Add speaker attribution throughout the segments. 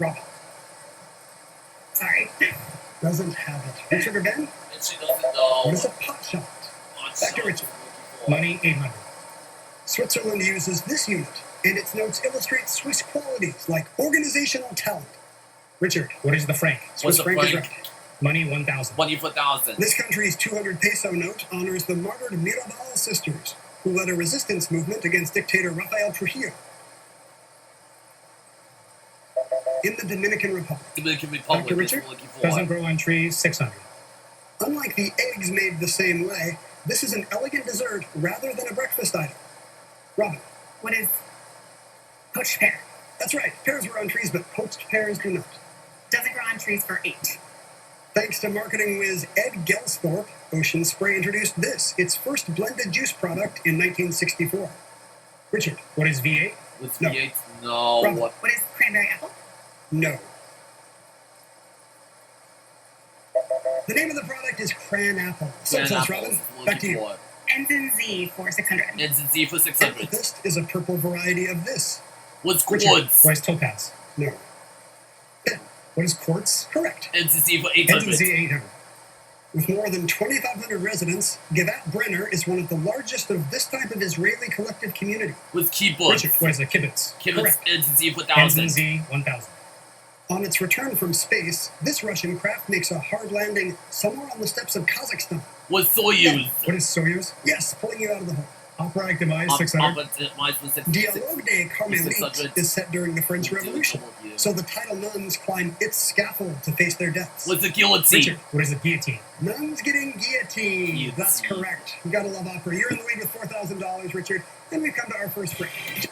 Speaker 1: Robin.
Speaker 2: Sorry.
Speaker 1: Doesn't have it. Richard or Ben?
Speaker 3: And she doesn't know.
Speaker 1: What is a pot shot? Back to Richard.
Speaker 4: Money 800.
Speaker 1: Switzerland uses this unit, and its notes illustrate Swiss qualities like organizational talent. Richard.
Speaker 4: What is the franc?
Speaker 1: Swiss franc is right.
Speaker 4: Money 1,000.
Speaker 3: Money for 1,000.
Speaker 1: This country's 200 peso note honors the martyred Mirabal sisters, who led a resistance movement against dictator Rafael Trujillo. In the Dominican Republic. Dr. Richard?
Speaker 4: Doesn't grow on trees 600.
Speaker 1: Unlike the eggs made the same way, this is an elegant dessert rather than a breakfast item. Robin.
Speaker 2: What is poached pear?
Speaker 1: That's right. Pears grow on trees, but poached pears do not.
Speaker 2: Doesn't grow on trees for 8.
Speaker 1: Thanks to marketing whiz Ed Gelsthorpe, Ocean Spray introduced this, its first blended juice product in 1964. Richard.
Speaker 4: What is V8?
Speaker 3: With V8? No.
Speaker 1: Robin.
Speaker 2: What is cranberry apple?
Speaker 1: No. The name of the product is Cran Apple. So close, Robin. Back to you.
Speaker 2: Ensign Z for 600.
Speaker 3: Ensign Z for 600.
Speaker 1: Amethyst is a purple variety of this.
Speaker 3: What's
Speaker 1: Richard.
Speaker 3: quartz?
Speaker 4: What is topaz?
Speaker 1: No. Ben.
Speaker 4: What is quartz?
Speaker 1: Correct.
Speaker 3: Ensign Z for 800.
Speaker 4: Ensign Z 800.
Speaker 1: With more than 2,500 residents, Givat Brenner is one of the largest of this type of Israeli collective community.
Speaker 3: With kibbutz.
Speaker 1: Richard.
Speaker 4: What is a kibbutz?
Speaker 3: Kibbutz. Ensign Z for 1,000.
Speaker 4: Ensign Z 1,000.
Speaker 1: On its return from space, this Russian craft makes a hard landing somewhere on the steppes of Kazakhstan.
Speaker 3: With Soyuz.
Speaker 4: What is Soyuz?
Speaker 1: Yes, pulling you out of the hole.
Speaker 4: Operatic demise 600.
Speaker 1: Dialogue des Carmélites is set during the French Revolution, so the title nuns climb its scaffold to face their deaths.
Speaker 3: With the guillotine.
Speaker 4: Richard. What is a guillotine?
Speaker 1: Nuns getting guillotined. That's correct. You gotta love opera. You're in the lead with $4,000, Richard. Then we come to our first break.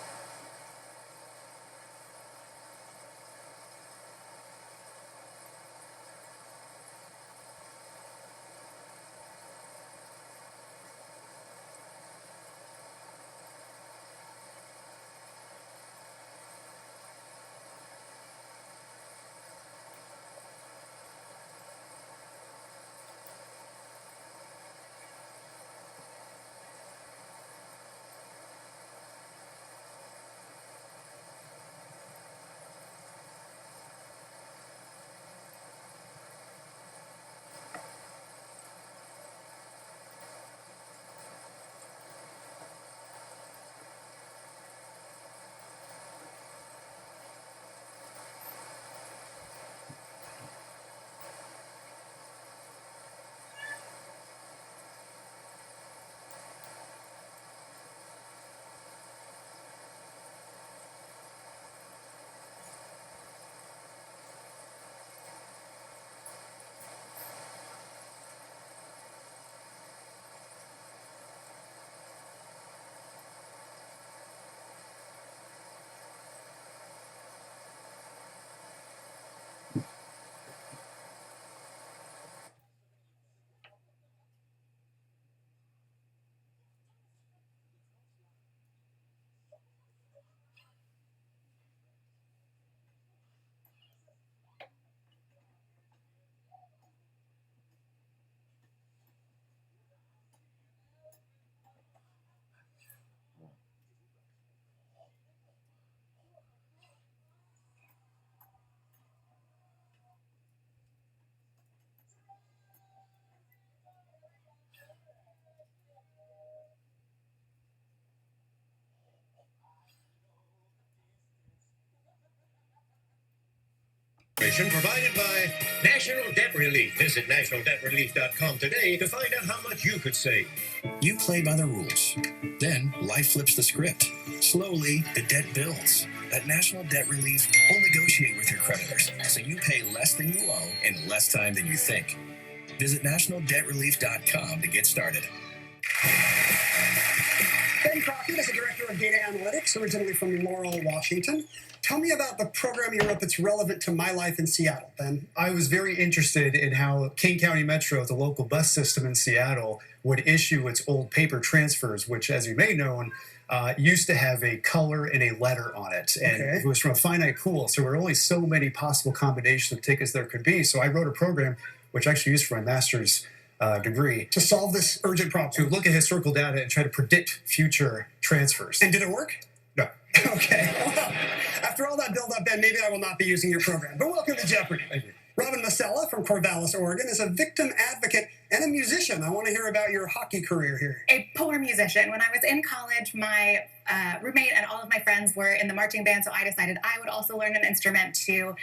Speaker 5: Provided by National Debt Relief. Visit nationaldebtrelief.com today to find out how much you could save.
Speaker 6: You play by the rules. Then life flips the script. Slowly, the debt builds. At National Debt Relief, we'll negotiate with your creditors so you pay less than you owe in less time than you think. Visit nationaldebtrelief.com to get started.
Speaker 1: Ben Crockett is a director of data analytics, originally from Laurel, Washington. Tell me about the program you're up that's relevant to my life in Seattle, Ben.
Speaker 7: I was very interested in how King County Metro, the local bus system in Seattle, would issue its old paper transfers, which, as you may know, used to have a color and a letter on it. And it was from a finite pool, so there were only so many possible combinations of tickets there could be. So I wrote a program, which I actually used for my master's degree,
Speaker 1: to solve this urgent problem.
Speaker 7: to look at historical data and try to predict future transfers.
Speaker 1: And did it work?
Speaker 7: No.
Speaker 1: Okay. Well, after After all that build-up, Ben, maybe I will not be using your program. But welcome to Jeopardy!
Speaker 7: Thank you.
Speaker 1: Robin Masella from Corvallis, Oregon, is a victim advocate and a musician. I want to hear about your hockey career here.
Speaker 2: A poor musician. When I was in college, my roommate and all of my friends were in the marching band, so I decided I would also learn an instrument to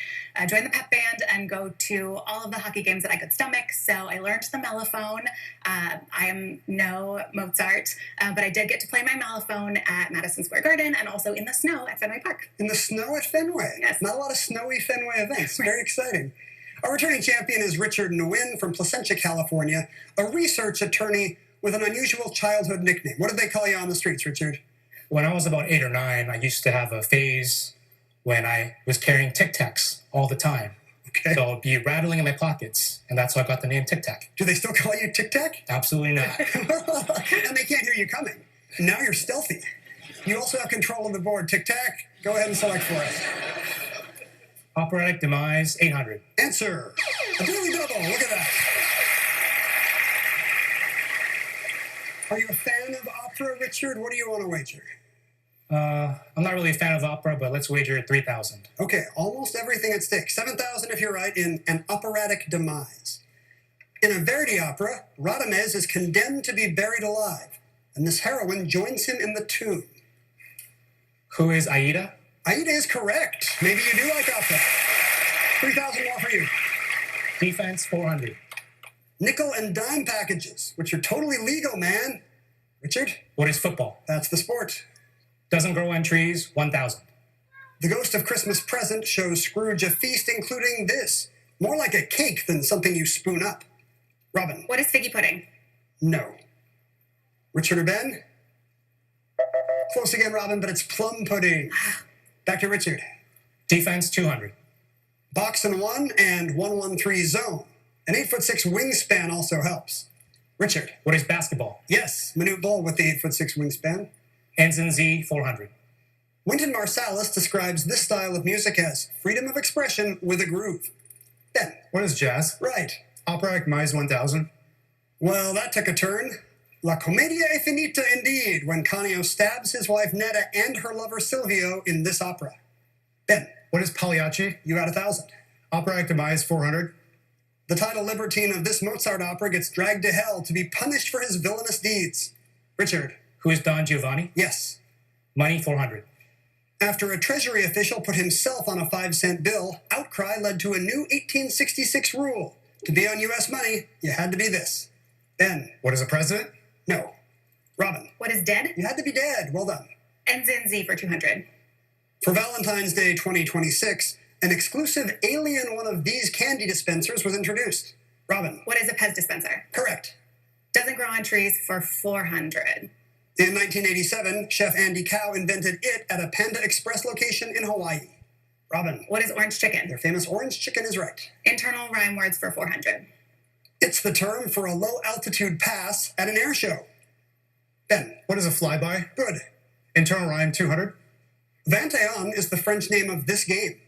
Speaker 2: join the pep band and go to all of the hockey games that I could stomach. So I learned the mellophone. I am no Mozart, but I did get to play my mellophone at Madison Square Garden and also in the snow at Fenway Park.
Speaker 1: In the snow at Fenway?
Speaker 2: Yes.
Speaker 1: Not a lot of snowy Fenway events. Very exciting. Our returning champion is Richard Nguyen from Placentia, California, a research attorney with an unusual childhood nickname. What did they call you on the streets, Richard?
Speaker 4: When I was about 8 or 9, I used to have a phase when I was carrying Tic Tacs all the time.
Speaker 1: Okay.
Speaker 4: So it'd be rattling in my pockets, and that's how I got the name Tic Tac.
Speaker 1: Do they still call you Tic Tac?
Speaker 4: Absolutely not.
Speaker 1: And they can't hear you coming. Now you're stealthy. You also have control of the board. Tic Tac, go ahead and select for us.
Speaker 4: Operatic demise, 800.
Speaker 1: Answer. A daily double. Look at that. Are you a fan of opera, Richard? What do you want to wager?
Speaker 4: I'm not really a fan of opera, but let's wager 3,000.
Speaker 1: Okay, almost everything at stake. 7,000 if you're right in an operatic demise. In a Verdi opera, Radames is condemned to be buried alive, and this heroine joins him in the tomb.
Speaker 4: Who is Aida?
Speaker 1: Aida is correct. Maybe you do like opera. 3,000 more for you.
Speaker 4: Defense, 400.
Speaker 1: Nickel and dime packages, which are totally legal, man. Richard,
Speaker 4: What is football?
Speaker 1: that's the sport.
Speaker 4: Doesn't grow on trees, 1,000.
Speaker 1: The Ghost of Christmas Present shows Scrooge a feast including this. More like a cake than something you spoon up. Robin,
Speaker 2: What is figgy pudding?
Speaker 1: no. Richard or Ben? Close again, Robin, but it's plum pudding. Back to Richard.
Speaker 4: Defense, 200.
Speaker 1: Box and 1 and 1-1-3 zone. An 8'6" wingspan also helps. Richard.
Speaker 4: What is basketball?
Speaker 1: Yes, Manute Bol with the 8'6" wingspan.
Speaker 4: Ends in Z, 400.
Speaker 1: Wynton Marsalis describes this style of music as freedom of expression with a groove. Ben.
Speaker 7: What is jazz?
Speaker 1: Right.
Speaker 7: Operatic demise 1000.
Speaker 1: Well, that took a turn. La Commedia è finita indeed, when Canio stabs his wife Netta and her lover Silvio in this opera. Ben.
Speaker 7: What is Pagliacci?
Speaker 1: You got 1,000.
Speaker 7: Operatic demise 400.
Speaker 1: The title libertine of this Mozart opera gets dragged to hell to be punished for his villainous deeds. Richard.
Speaker 4: Who is Don Giovanni?
Speaker 1: Yes.
Speaker 4: Money, 400.
Speaker 1: After a Treasury official put himself on a 5-cent bill, outcry led to a new 1866 rule. To be on U.S. money, you had to be this. Ben.
Speaker 7: What is a president?
Speaker 1: No. Robin.
Speaker 2: What is dead?
Speaker 1: You had to be dead. Well done.
Speaker 2: Ends in Z for 200.
Speaker 1: For Valentine's Day 2026, an exclusive alien one of these candy dispensers was introduced. Robin.
Speaker 2: What is a Pez dispenser?
Speaker 1: Correct.
Speaker 2: Doesn't grow on trees for 400.
Speaker 1: In 1987, Chef Andy Cow invented it at a Panda Express location in Hawaii. Robin.
Speaker 2: What is orange chicken?
Speaker 1: Their famous orange chicken is right.
Speaker 2: Internal rhyme words for 400.
Speaker 1: It's the term for a low-altitude pass at an air show. Ben.
Speaker 7: What is a flyby?
Speaker 1: Good.
Speaker 7: Internal rhyme 200.
Speaker 1: 21 is the French name of this game.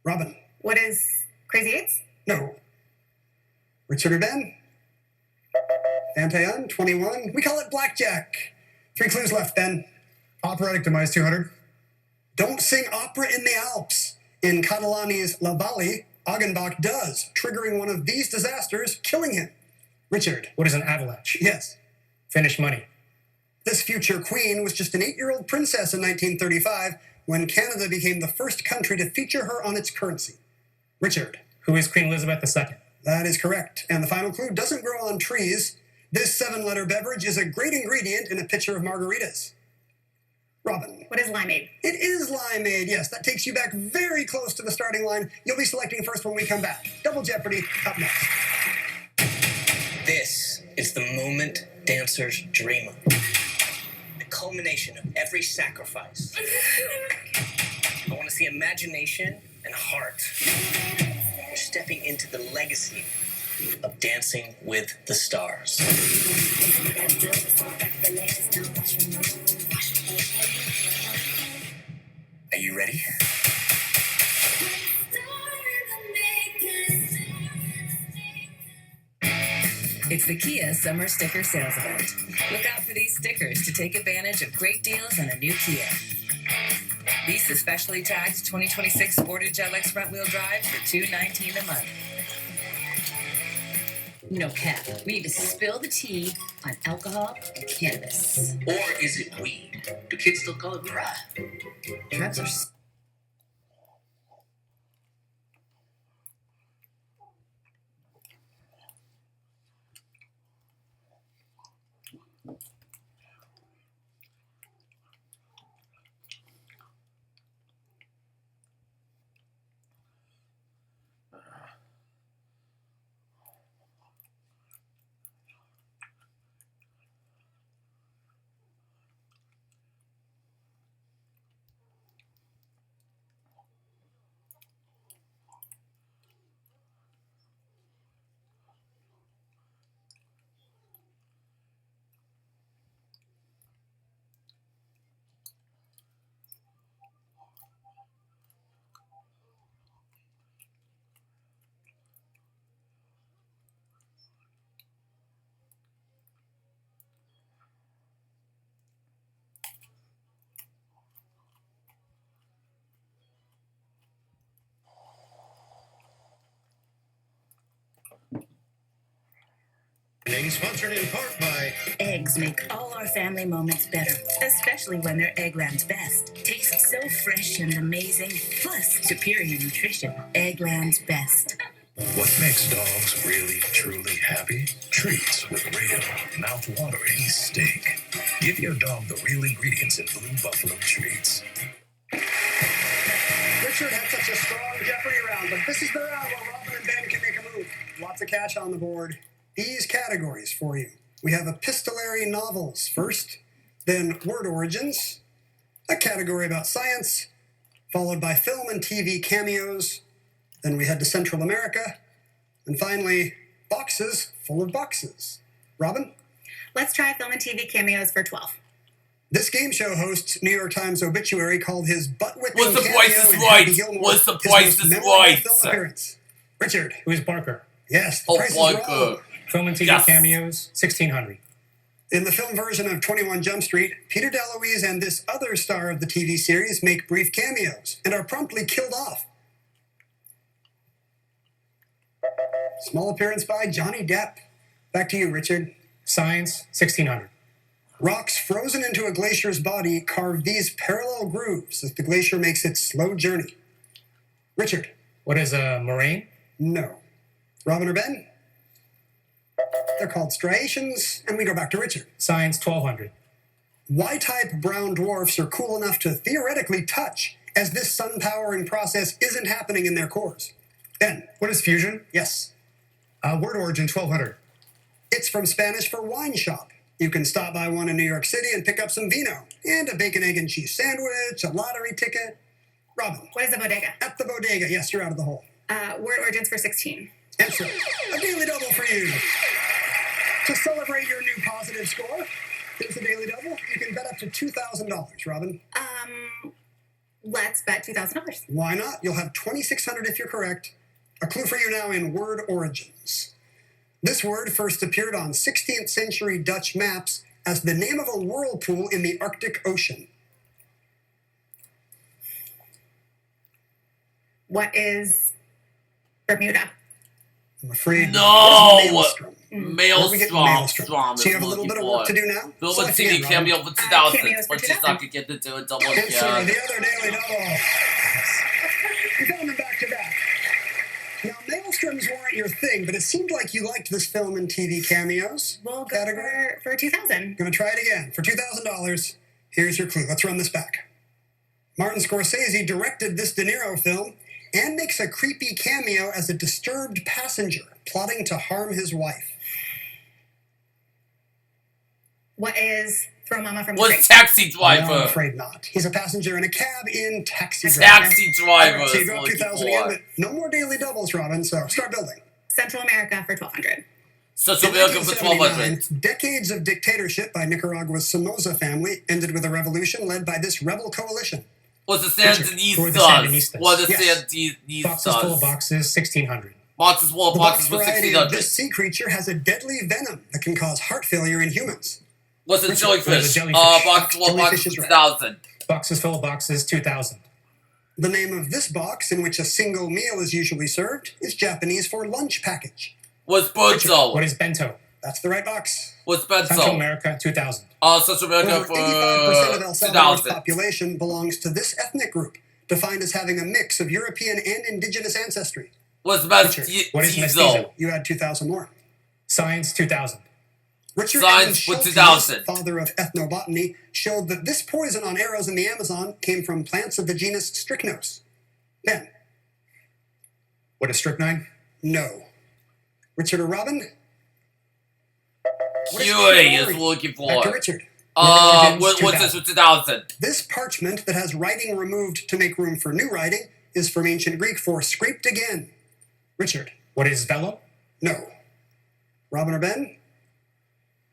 Speaker 1: Robin.
Speaker 2: What is Crazy Eights?
Speaker 1: No. Richard or Ben? 21, 21. We call it blackjack. 3 clues left, Ben.
Speaker 7: Operatic demise 200.
Speaker 1: Don't sing opera in the Alps. In Catalani's La Valle, Augenbach does, triggering one of these disasters, killing him. Richard.
Speaker 4: What is an avalanche?
Speaker 1: Yes.
Speaker 4: Finish money.
Speaker 1: This future queen was just an 8-year-old princess in 1935 when Canada became the first country to feature her on its currency. Richard.
Speaker 4: Who is Queen Elizabeth II?
Speaker 1: That is correct. And the final clue doesn't grow on trees. This 7-letter beverage is a great ingredient in a pitcher of margaritas. Robin.
Speaker 2: What is limeade?
Speaker 1: It is limeade, yes. That takes you back very close to the starting line. You'll be selecting first when we come back. Double Jeopardy, up next.
Speaker 8: This is the moment dancers dream of. The culmination of every sacrifice. I want to see imagination and heart. We're stepping into the legacy of Dancing with the Stars. Are you ready?
Speaker 9: It's the Kia Summer Sticker Sales Event. Look out for these stickers to take advantage of great deals on a new Kia. Lease the specially tagged 2026 Sportage LX front-wheel drive for $219 a month. No cap. We need to spill the tea on alcohol and cannabis.
Speaker 8: Or is it weed? Do kids still call it weed?
Speaker 9: Drugs are
Speaker 5: Sponsored in part by
Speaker 9: Eggs make all our family moments better, especially when they're Eggland's best. Tastes so fresh and amazing, plus superior nutrition. Eggland's best.
Speaker 6: What makes dogs really, truly happy? Treats with real, mouth-watering steak. Give your dog the real ingredients in Blue Buffalo Treats.
Speaker 1: Richard had such a strong Jeopardy round, but this is the round where Robin and Ben can make a move. Lots of cash on the board. These categories for you. We have epistolary novels first, then word origins, a category about science, followed by film and TV cameos. Then we head to Central America, and finally, boxes full of boxes. Robin?
Speaker 2: Let's try film and TV cameos for 12.
Speaker 1: This game show host's New York Times obituary called his butt-whipping
Speaker 3: What's the
Speaker 1: cameo
Speaker 3: Price is
Speaker 1: in
Speaker 3: Right?
Speaker 1: Happy Gilmore
Speaker 3: What's the
Speaker 1: his
Speaker 3: Price
Speaker 1: most
Speaker 3: is
Speaker 1: memorable
Speaker 3: Right?
Speaker 1: film appearance. Richard?
Speaker 4: Who's Barker?
Speaker 1: Yes, the
Speaker 3: Oh,
Speaker 1: Price is
Speaker 3: my
Speaker 1: Wrong.
Speaker 3: God.
Speaker 4: Film and TV
Speaker 3: Yes.
Speaker 4: cameos, 1600.
Speaker 1: In the film version of 21 Jump Street, Peter DeLuise and this other star of the TV series make brief cameos and are promptly killed off. Small appearance by Johnny Depp. Back to you, Richard.
Speaker 4: Science, 1600.
Speaker 1: Rocks frozen into a glacier's body carve these parallel grooves as the glacier makes its slow journey. Richard.
Speaker 4: What is a moraine?
Speaker 1: No. Robin or Ben? They're called striations, and we go back to Richard.
Speaker 4: Science, 1200.
Speaker 1: Y-type brown dwarfs are cool enough to theoretically touch, as this sun-powering process isn't happening in their cores. Ben?
Speaker 7: What is fusion?
Speaker 1: Yes.
Speaker 7: Word origin 1200.
Speaker 1: It's from Spanish for wine shop. You can stop by one in New York City and pick up some vino, and a bacon, egg, and cheese sandwich, a lottery ticket. Robin?
Speaker 2: What is a bodega?
Speaker 1: At the bodega. Yes, you're out of the hole.
Speaker 2: Word origins for 16.
Speaker 1: Answer. A daily double for you. To celebrate your new positive score, here's the daily double. You can bet up to $2,000, Robin.
Speaker 2: Let's bet $2,000.
Speaker 1: Why not? You'll have $2,600 if you're correct. A clue for you now in word origins. This word first appeared on 16th century Dutch maps as the name of a whirlpool in the Arctic Ocean.
Speaker 2: What is Bermuda?
Speaker 1: I'm afraid.
Speaker 3: No!
Speaker 1: What is Maelstrom? Where do we get Maelstrom? So you have a little bit of work to do now?
Speaker 3: Film and
Speaker 1: Select again,
Speaker 3: TV
Speaker 1: Robin.
Speaker 3: cameo for 2000.
Speaker 2: Cameos for
Speaker 3: But she's
Speaker 2: 2000.
Speaker 3: not gonna get into a double
Speaker 1: Answer
Speaker 3: kill.
Speaker 1: the other daily double. You found them back to back. Now, Maelstroms weren't your thing, but it seemed like you liked this film and TV cameos.
Speaker 2: We'll go
Speaker 1: category.
Speaker 2: for 2,000.
Speaker 1: Gonna try it again. For $2,000, here's your clue. Let's run this back. Martin Scorsese directed this De Niro film and makes a creepy cameo as a disturbed passenger plotting to harm his wife.
Speaker 2: What is Throw Mama from the
Speaker 3: What's
Speaker 2: Street?
Speaker 3: Taxi
Speaker 1: No, I'm
Speaker 3: Driver?
Speaker 1: afraid not. He's a passenger in a cab in Taxi Driver.
Speaker 3: Taxi Driver.
Speaker 1: All right, so you
Speaker 3: is
Speaker 1: got
Speaker 3: what
Speaker 1: 2,000
Speaker 3: you
Speaker 1: again,
Speaker 3: want.
Speaker 1: but no more daily doubles, Robin, so start building.
Speaker 2: Central America for 1,200.
Speaker 3: Central
Speaker 1: In
Speaker 3: America for 1200.
Speaker 1: 1979, decades of dictatorship by Nicaragua's Somoza family ended with a revolution led by this rebel coalition.
Speaker 3: What's the
Speaker 4: Who are the
Speaker 3: Sandinistas?
Speaker 4: Sandinistas?
Speaker 3: What the
Speaker 1: Yes.
Speaker 4: Boxes full of
Speaker 3: Sandinistas?
Speaker 4: boxes, 1600.
Speaker 3: Boxes full of
Speaker 1: The
Speaker 3: boxes
Speaker 1: box
Speaker 3: for
Speaker 1: variety of
Speaker 3: 1600.
Speaker 1: this sea creature has a deadly venom that can cause heart failure in humans.
Speaker 3: What's a
Speaker 4: What's a
Speaker 3: jellyfish?
Speaker 4: jellyfish?
Speaker 3: Boxes full of
Speaker 1: Jellyfish
Speaker 3: boxes
Speaker 1: is
Speaker 3: for
Speaker 1: right.
Speaker 3: 2000.
Speaker 4: Boxes full of boxes, 2000.
Speaker 1: The name of this box, in which a single meal is usually served, is Japanese for lunch package.
Speaker 3: Was Bunzo?
Speaker 4: What is bento?
Speaker 1: That's the right box.
Speaker 3: Was
Speaker 4: Central
Speaker 3: Benzo?
Speaker 4: America, 2000.
Speaker 3: Central America
Speaker 1: Over
Speaker 3: for
Speaker 1: 85% of El Salvador's
Speaker 3: 2000.
Speaker 1: population belongs to this ethnic group, defined as having a mix of European and indigenous ancestry.
Speaker 3: Was
Speaker 4: What is
Speaker 3: Mestizo?
Speaker 4: mestizo?
Speaker 1: You had 2,000 more.
Speaker 4: Science, 2000.
Speaker 1: Richard
Speaker 3: Science
Speaker 1: Evans
Speaker 3: with
Speaker 1: Schultes,
Speaker 3: 2000.
Speaker 1: father of ethnobotany, showed that this poison on arrows in the Amazon came from plants of the genus Strychnos. Ben?
Speaker 7: What is strychnine?
Speaker 1: No. Richard or Robin? What is
Speaker 3: QA is
Speaker 1: curare?
Speaker 3: looking for.
Speaker 1: Back to Richard.
Speaker 3: What's this with 2000?
Speaker 1: This parchment that has writing removed to make room for new writing is from ancient Greek for scraped again. Richard?
Speaker 4: What is vellum?
Speaker 1: No. Robin or Ben?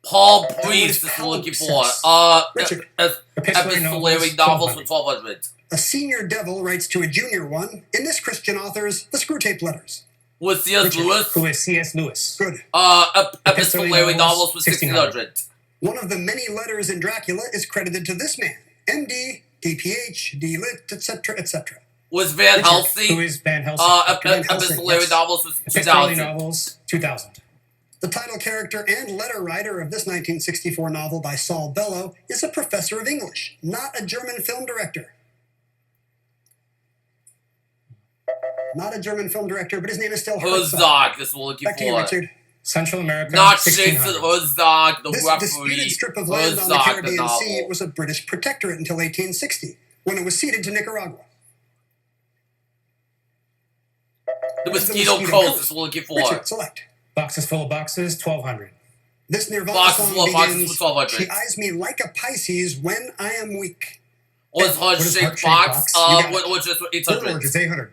Speaker 3: Paul
Speaker 1: That
Speaker 3: Priest
Speaker 1: was
Speaker 3: is looking for.
Speaker 1: Richard.
Speaker 4: Epistolary
Speaker 3: Epistolary
Speaker 4: novels,
Speaker 3: novels for
Speaker 4: 1200.
Speaker 3: 1200.
Speaker 1: A senior devil writes to a junior one, in this Christian author's The Screwtape Letters.
Speaker 3: Was C.S.
Speaker 1: Richard.
Speaker 3: Lewis?
Speaker 4: Who is C.S. Lewis?
Speaker 1: Good.
Speaker 3: Epistolary novels for 1600.
Speaker 1: One of the many letters in Dracula is credited to this man. MD, DPH, D.Lit, etc., etc.
Speaker 3: Was Van
Speaker 1: Richard.
Speaker 3: Helsing?
Speaker 4: Who is Van Helsing?
Speaker 1: Van Helsing,
Speaker 3: Epistolary
Speaker 1: yes.
Speaker 3: novels for
Speaker 4: Epistolary
Speaker 3: 2000.
Speaker 4: novels, 2000.
Speaker 1: The title character and letter writer of this 1964 novel by Saul Bellow is a professor of English, not a German film director. Not a German film director, but his name is still Herzog.
Speaker 3: Herzog is looking
Speaker 1: Back to you,
Speaker 3: for.
Speaker 1: Richard.
Speaker 4: Central America,
Speaker 3: Not
Speaker 4: 1600.
Speaker 3: Jason Herzog, the
Speaker 1: This
Speaker 3: referee.
Speaker 1: disputed strip of land on the
Speaker 3: Herzog, the
Speaker 1: Caribbean Sea
Speaker 3: novel.
Speaker 1: was a British protectorate until 1860, when it was ceded to Nicaragua.
Speaker 3: The
Speaker 1: What is
Speaker 3: Mosquito Coast is looking for.
Speaker 1: Richard, select.
Speaker 4: Boxes full of boxes, 1200.
Speaker 1: This Nirvana
Speaker 3: Boxes
Speaker 1: song
Speaker 3: full of boxes
Speaker 1: begins,
Speaker 3: with 1200.
Speaker 1: she eyes me like a Pisces when I am weak.
Speaker 3: Was
Speaker 4: What is
Speaker 3: Heart-Shaped
Speaker 4: Heart-Shaped
Speaker 3: Box?
Speaker 4: Box? You
Speaker 1: got it.
Speaker 3: Which is
Speaker 7: George
Speaker 3: 800.
Speaker 7: is 800.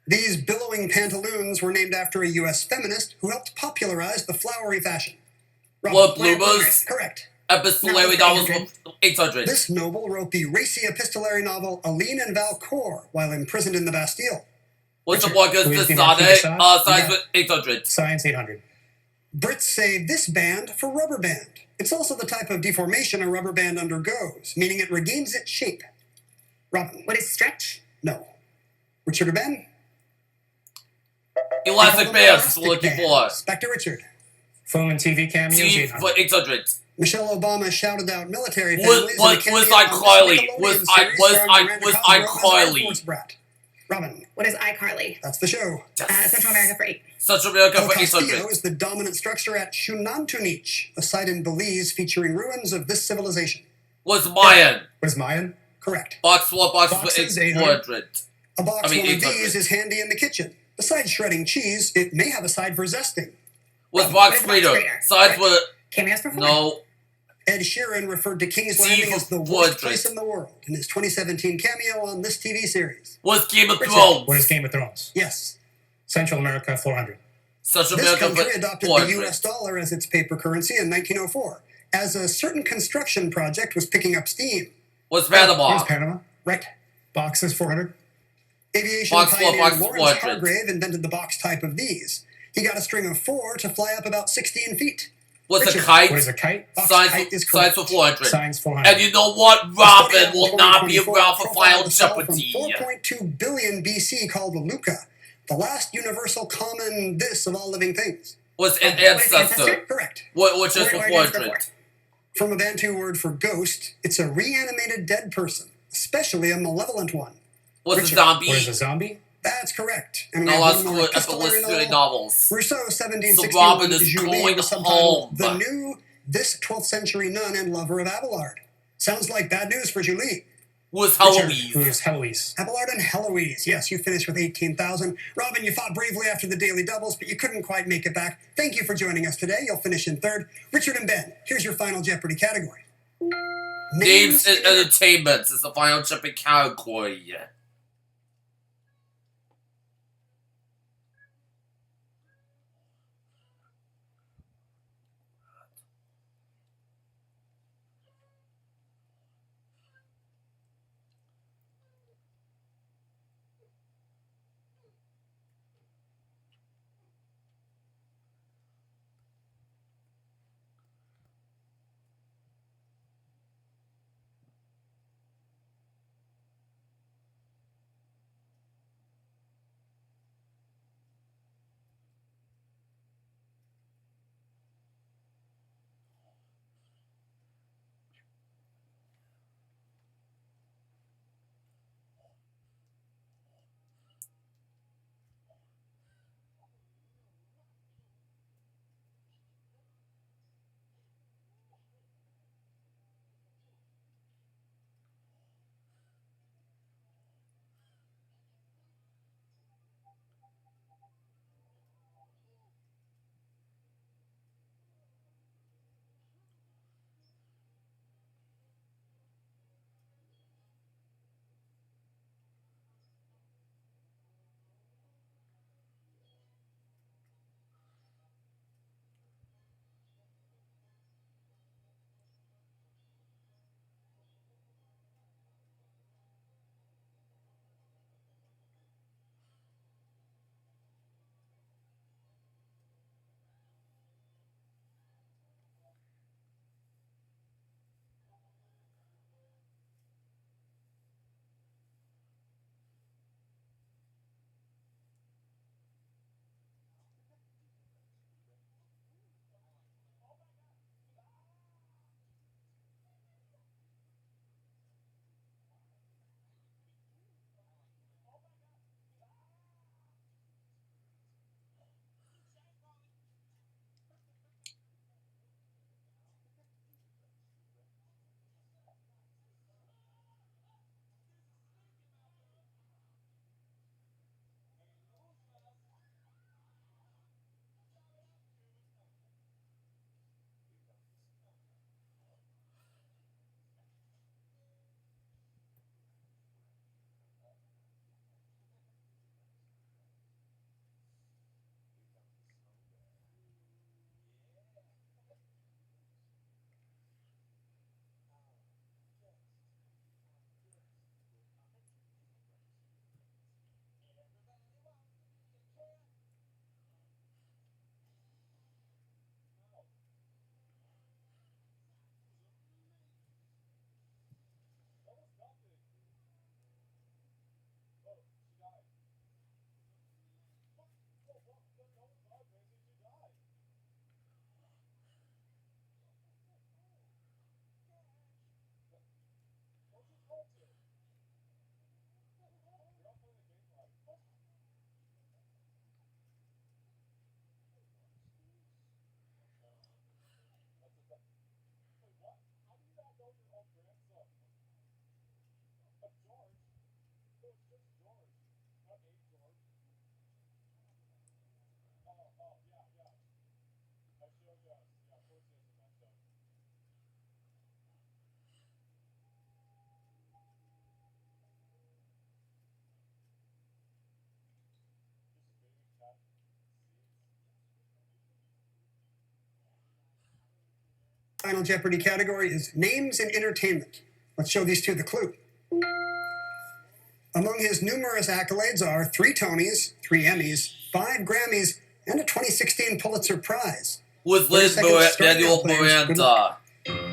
Speaker 1: These billowing pantaloons were named after a U.S. feminist who helped popularize the flowery fashion. Robin.
Speaker 3: What Bloomers?
Speaker 1: Correct.
Speaker 3: Epistolary
Speaker 2: No,
Speaker 3: novels for 800.
Speaker 1: This noble wrote the racy epistolary novel Aline and Valcour while imprisoned in the Bastille.
Speaker 3: What's the
Speaker 1: Richard.
Speaker 3: Marcus
Speaker 4: Who is
Speaker 3: de
Speaker 4: the Marquis de
Speaker 3: Sade?
Speaker 4: Sade?
Speaker 3: Size
Speaker 1: Yeah.
Speaker 3: with 800.
Speaker 4: Science, 800.
Speaker 1: Brits say this band for rubber band. It's also the type of deformation a rubber band undergoes, meaning it regains its shape. Robin.
Speaker 2: What is stretch?
Speaker 1: No. Richard or Ben?
Speaker 3: Elastic Bands is
Speaker 1: Elastic
Speaker 3: looking for.
Speaker 1: bands. Back to Richard.
Speaker 4: Film and TV cameos,
Speaker 3: T
Speaker 4: 800.
Speaker 3: for 800.
Speaker 1: Michelle Obama shouted out military
Speaker 3: Was-
Speaker 1: families.
Speaker 3: was-
Speaker 1: in a cameo
Speaker 3: was
Speaker 1: on
Speaker 3: iCarly.
Speaker 1: this Nickelodeon
Speaker 3: Was
Speaker 1: series starring Miranda
Speaker 3: was
Speaker 1: Cosgrove as an
Speaker 3: iCarly.
Speaker 1: Air Force brat. Robin.
Speaker 2: What is iCarly?
Speaker 1: That's the show.
Speaker 2: Central America for 8.
Speaker 3: Central America
Speaker 1: El
Speaker 3: for
Speaker 1: Castillo
Speaker 3: 800.
Speaker 1: is the dominant structure at Xunantunich, a site in Belize featuring ruins of this civilization.
Speaker 3: Was Mayan.
Speaker 7: What is Mayan?
Speaker 1: Correct.
Speaker 3: Box full of boxes
Speaker 7: Boxes,
Speaker 3: for
Speaker 7: 800.
Speaker 3: 800.
Speaker 1: A box
Speaker 3: I mean,
Speaker 1: one of
Speaker 3: 800.
Speaker 1: these is handy in the kitchen. Besides shredding cheese, it may have a side for zesting.
Speaker 3: Was
Speaker 2: What
Speaker 3: Box
Speaker 2: is Box
Speaker 3: Breeder.
Speaker 2: Breeder?
Speaker 3: Size
Speaker 2: Correct.
Speaker 3: with
Speaker 2: Cameos for 4.
Speaker 3: no.
Speaker 1: Ed Sheeran referred to King's
Speaker 3: T
Speaker 1: Landing
Speaker 3: for
Speaker 1: as the worst
Speaker 3: 400.
Speaker 1: place in the world in his 2017 cameo on this TV series.
Speaker 3: Was Game of
Speaker 1: Richard.
Speaker 3: Thrones.
Speaker 4: What is Game of Thrones?
Speaker 1: Yes,
Speaker 4: Central America, 400.
Speaker 3: Central
Speaker 1: this
Speaker 3: America
Speaker 1: country
Speaker 3: for
Speaker 1: adopted
Speaker 3: 400.
Speaker 1: the U.S. dollar as its paper currency in 1904, as a certain construction project was picking up steam.
Speaker 3: Was
Speaker 7: What
Speaker 3: Panama.
Speaker 7: is Panama?
Speaker 1: Right.
Speaker 7: Boxes, 400.
Speaker 1: Aviation
Speaker 3: Box full of
Speaker 1: pioneer
Speaker 3: boxes,
Speaker 1: Lawrence
Speaker 3: 400.
Speaker 1: Hargrave invented the box type of these. He got a string of 4 to fly up about 16 feet.
Speaker 3: Was a
Speaker 1: Richard.
Speaker 3: kite.
Speaker 4: What is a kite?
Speaker 1: Box
Speaker 3: Size
Speaker 1: height is
Speaker 3: size
Speaker 1: correct.
Speaker 3: for 400.
Speaker 4: Science, 400.
Speaker 3: And you know what? Robin will not be around for Final
Speaker 1: From
Speaker 3: Jeopardy.
Speaker 1: 4.2 billion BC called Luca, the last universal common this of all living things.
Speaker 3: Was an
Speaker 2: What is
Speaker 3: ancestor.
Speaker 2: ancestor?
Speaker 1: Correct.
Speaker 3: Which is for
Speaker 2: Word is for
Speaker 3: 400.
Speaker 2: 4.
Speaker 1: From a Bantu word for ghost, it's a reanimated dead person, especially a malevolent one.
Speaker 3: Was a
Speaker 1: Richard.
Speaker 3: zombie.
Speaker 4: What is a zombie?
Speaker 1: That's correct. And we
Speaker 3: No,
Speaker 1: have
Speaker 3: that's
Speaker 1: one more
Speaker 3: good.
Speaker 1: epistolary
Speaker 3: Epistolary
Speaker 1: novel.
Speaker 3: novels.
Speaker 1: Rousseau,
Speaker 3: So
Speaker 1: 1761,
Speaker 3: Robin is
Speaker 1: Julie
Speaker 3: going
Speaker 1: was subtitled
Speaker 3: home.
Speaker 1: The New, this 12th Century Nun and Lover of Abelard. Sounds like bad news for Julie.
Speaker 3: Was
Speaker 4: Who
Speaker 3: Heloise.
Speaker 4: is Heloise?
Speaker 1: Abelard and Heloise. Yes, you finished with 18,000. Robin, you fought bravely after the daily doubles, but you couldn't quite make it back. Thank you for joining us today. You'll finish in third. Richard and Ben, here's your final Jeopardy category.
Speaker 3: Names and
Speaker 1: in-
Speaker 3: Entertainments is the Final Jeopardy category.
Speaker 1: Final Jeopardy category is Names in Entertainment. Let's show these two the clue. Among his numerous accolades are 3 Tonys, 3 Emmys, 5 Grammys, and a 2016 Pulitzer Prize.
Speaker 3: With
Speaker 1: 30
Speaker 3: Liz
Speaker 1: seconds starting
Speaker 3: Daniel
Speaker 1: now, players. Good luck.
Speaker 3: Miranda.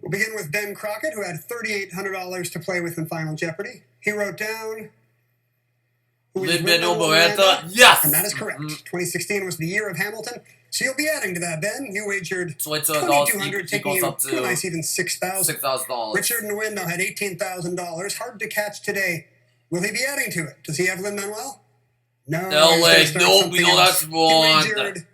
Speaker 1: We'll begin with Ben Crockett, who had $3,800 to play with in Final Jeopardy. He wrote down... who is
Speaker 3: Lin-Manuel
Speaker 1: Lin-Manuel
Speaker 3: Miranda. Yes!
Speaker 1: And that is correct. 2016 was the year of Hamilton. So you'll be adding to that, Ben. You wagered
Speaker 3: $2,200
Speaker 1: $2,200, taking you
Speaker 3: up
Speaker 1: to a nice
Speaker 3: to
Speaker 1: even $6,000.
Speaker 3: $6,000.
Speaker 1: Richard Nguyen had $18,000. Hard to catch today. Will he be adding to it? Does he have Lin-Manuel? No.
Speaker 3: No
Speaker 1: he's
Speaker 3: way.
Speaker 1: gonna start
Speaker 3: No,
Speaker 1: something
Speaker 3: we know
Speaker 1: else.
Speaker 3: that's wrong.
Speaker 1: He wagered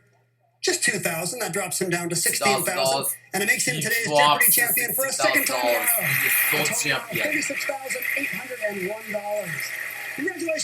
Speaker 1: just $2,000. That drops him down to $16,000. And it makes him
Speaker 3: He
Speaker 1: today's
Speaker 3: drops
Speaker 1: Jeopardy champion for a second time in a row.
Speaker 3: $16,000. He's still
Speaker 1: A total of
Speaker 3: champion.
Speaker 1: $36,801. Congratulations.